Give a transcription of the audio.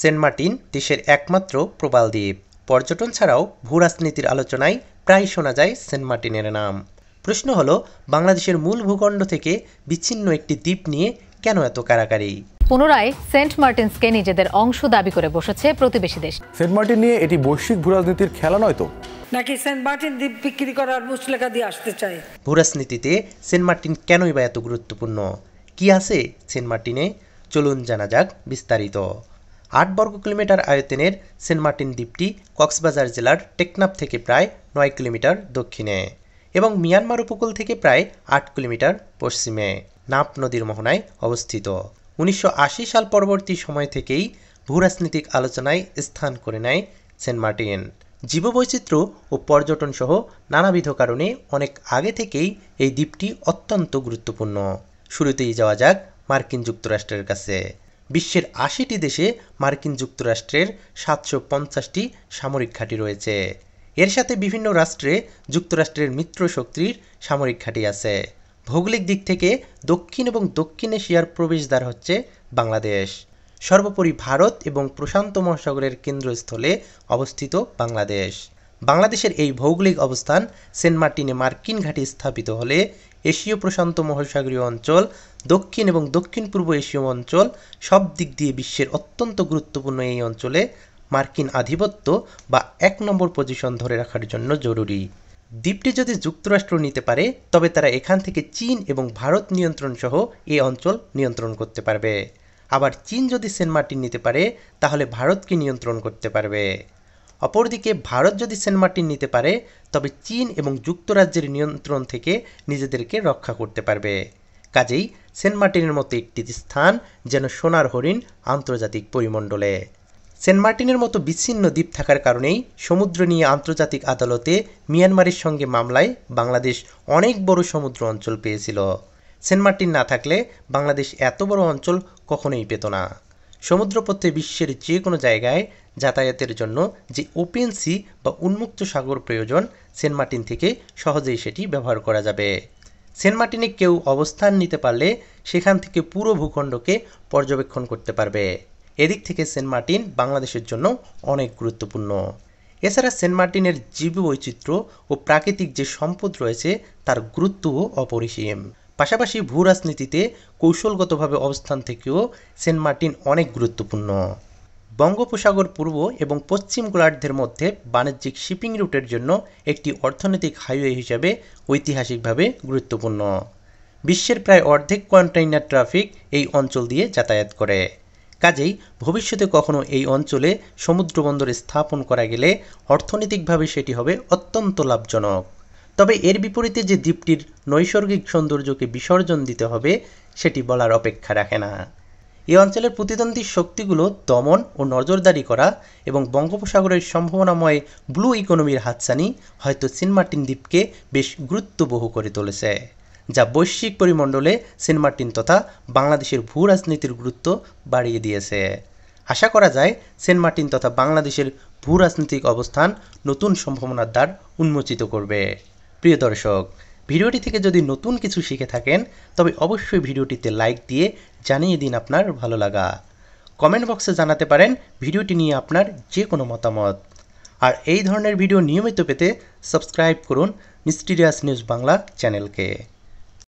Saint Martin দেশের একমাত্র প্রবাল দ্বীপ। পর্যটন ছাড়াও ভূরাজনীতির আলোচনায় প্রায় শোনা যায় সেন্ট মার্টিনের নাম। প্রশ্ন হলো, বাংলাদেশের মূল ভূখণ্ড থেকে বিচ্ছিন্ন একটি দ্বীপ নিয়ে কেন এত কাড়াকাড়ি? পুনরায় সেন্ট মার্টিনসকে নিজেদের অংশ দাবি করে বসেছে প্রতিবেশী দেশ। সেন্ট মার্টিন নিয়ে এটি বৈশ্বিক ভূরাজনীতির খেলা নয় তো? নাকি সেন্ট মার্টিন দ্বীপ বিক্রি করার মুচলেখা দিয়ে আসতে চায়? ভূরাজনীতিতে সেন্ট মার্টিন কেনই বা এত গুরুত্বপূর্ণ? কি আছে সেন্ট মার্টিনে? চলুন জানা যাক বিস্তারিত। ৮ বর্গ কিলোমিটার আয়তনের সেন্ট মার্টিন দ্বীপটি কক্সবাজার জেলার টেকনাফ থেকে প্রায় ৯ কিলোমিটার দক্ষিণে এবং মিয়ানমার উপকূল থেকে প্রায় ৮ কিলোমিটার পশ্চিমে নাপ নদীর মোহনায় অবস্থিত। ১৯৮০ সাল পরবর্তী সময় থেকেই ভূরাজনৈতিক আলোচনায় স্থান করে নেয় সেন্ট মার্টিন। জীববৈচিত্র্য ও পর্যটন সহ নানাবিধ কারণে অনেক আগে থেকেই এই দ্বীপটি অত্যন্ত গুরুত্বপূর্ণ। শুরুতেই যাওয়া যাক মার্কিন যুক্তরাষ্ট্রের কাছে। বিশ্বের ৮০টি দেশে মার্কিন যুক্তরাষ্ট্রের ৭৫০টি সামরিক ঘাঁটি রয়েছে। এর সাথে বিভিন্ন রাষ্ট্রে যুক্তরাষ্ট্রের মিত্র শক্তির সামরিক ঘাঁটি আছে। ভৌগোলিক দিক থেকে দক্ষিণ এবং দক্ষিণ এশিয়ার প্রবেশদ্বার হচ্ছে বাংলাদেশ। সর্বোপরি ভারত এবং প্রশান্ত মহাসাগরের কেন্দ্রস্থলে অবস্থিত বাংলাদেশ। বাংলাদেশের এই ভৌগোলিক অবস্থান সেন্ট মার্টিনে মার্কিন ঘাঁটি স্থাপিত হলে এশীয় প্রশান্ত মহাসাগরীয় অঞ্চল, দক্ষিণ এবং দক্ষিণ পূর্ব এশীয় অঞ্চল সব দিক দিয়ে বিশ্বের অত্যন্ত গুরুত্বপূর্ণ এই অঞ্চলে মার্কিন আধিপত্য বা ১ নম্বর পজিশন ধরে রাখার জন্য জরুরি। দ্বীপটি যদি যুক্তরাষ্ট্র নিতে পারে তবে তারা এখান থেকে চীন এবং ভারত নিয়ন্ত্রণ সহ এই অঞ্চল নিয়ন্ত্রণ করতে পারবে। আবার চীন যদি সেন্ট মার্টিন নিতে পারে তাহলে ভারতকে নিয়ন্ত্রণ করতে পারবে। অপরদিকে ভারত যদি সেন্ট মার্টিন নিতে পারে তবে চীন এবং যুক্তরাজ্যের নিয়ন্ত্রণ থেকে নিজেদেরকে রক্ষা করতে পারবে। কাজেই সেন্ট মার্টিনের মতো একটি স্থান যেন সোনার হরিণ আন্তর্জাতিক পরিমণ্ডলে। সেন্ট মার্টিনের মতো বিচ্ছিন্ন দ্বীপ থাকার কারণেই সমুদ্র নিয়ে আন্তর্জাতিক আদালতে মিয়ানমারের সঙ্গে মামলায় বাংলাদেশ অনেক বড় সমুদ্র অঞ্চল পেয়েছিল। সেন্ট মার্টিন না থাকলে বাংলাদেশ এত বড় অঞ্চল কখনোই পেত না। সমুদ্রপথে বিশ্বের যে কোনো জায়গায় যাতায়াতের জন্য যে ওপেন সি বা উন্মুক্ত সাগর প্রয়োজন, সেন্ট মার্টিন থেকে সহজেই সেটি ব্যবহার করা যাবে। সেন্ট মার্টিনে কেউ অবস্থান নিতে পারলে সেখান থেকে পুরো ভূখণ্ডকে পর্যবেক্ষণ করতে পারবে। এদিক থেকে সেন্ট মার্টিন বাংলাদেশের জন্য অনেক গুরুত্বপূর্ণ। এছাড়া সেন্ট মার্টিনের জীববৈচিত্র্য ও প্রাকৃতিক যে সম্পদ রয়েছে তার গুরুত্বও অপরিসীম। পাশাপাশি ভূরাজনীতিতে কৌশলগতভাবে অবস্থান থেকেও সেন্ট মার্টিন অনেক গুরুত্বপূর্ণ। বঙ্গোপসাগর পূর্ব এবং পশ্চিম গোলার্ধের মধ্যে বাণিজ্যিক শিপিং রুটের জন্য একটি অর্থনৈতিক হাইওয়ে হিসাবে ঐতিহাসিকভাবে গুরুত্বপূর্ণ। বিশ্বের প্রায় অর্ধেক কন্টেইনার ট্রাফিক এই অঞ্চল দিয়ে যাতায়াত করে। কাজেই ভবিষ্যতে কখনো এই অঞ্চলে সমুদ্র বন্দর স্থাপন করা গেলে অর্থনৈতিকভাবে সেটি হবে অত্যন্ত লাভজনক। তবে এর বিপরীতে যে দ্বীপটির নৈসর্গিক সৌন্দর্যকে বিসর্জন দিতে হবে সেটি বলার অপেক্ষা রাখে না। এই অঞ্চলের প্রতিদ্বন্দ্বী শক্তিগুলো দমন ও নজরদারি করা এবং বঙ্গোপসাগরের সম্ভাবনাময় ব্লু ইকোনমির হাতছানি হয়তো সেন্ট মার্টিন দ্বীপকে বেশ গুরুত্ববহ করে তুলেছে, যা বৈশ্বিক পরিমণ্ডলে সেন্ট মার্টিন তথা বাংলাদেশের ভূ রাজনীতির গুরুত্ব বাড়িয়ে দিয়েছে। আশা করা যায় সেন্ট মার্টিন তথা বাংলাদেশের ভূ রাজনৈতিক অবস্থান নতুন সম্ভাবনার দ্বার উন্মোচিত করবে। প্রিয় দর্শক, ভিডিওটি থেকে যদি নতুন কিছু শিখে থাকেন তবে অবশ্যই ভিডিওটিতে লাইক দিয়ে জানিয়ে দিন আপনার ভালো লাগা। কমেন্ট বক্সে জানাতে পারেন ভিডিওটি নিয়ে আপনার যে কোনো মতামত। আর এই ধরনের ভিডিও নিয়মিত পেতে সাবস্ক্রাইব করুন মিস্টিরিয়াস নিউজ বাংলা চ্যানেলকে।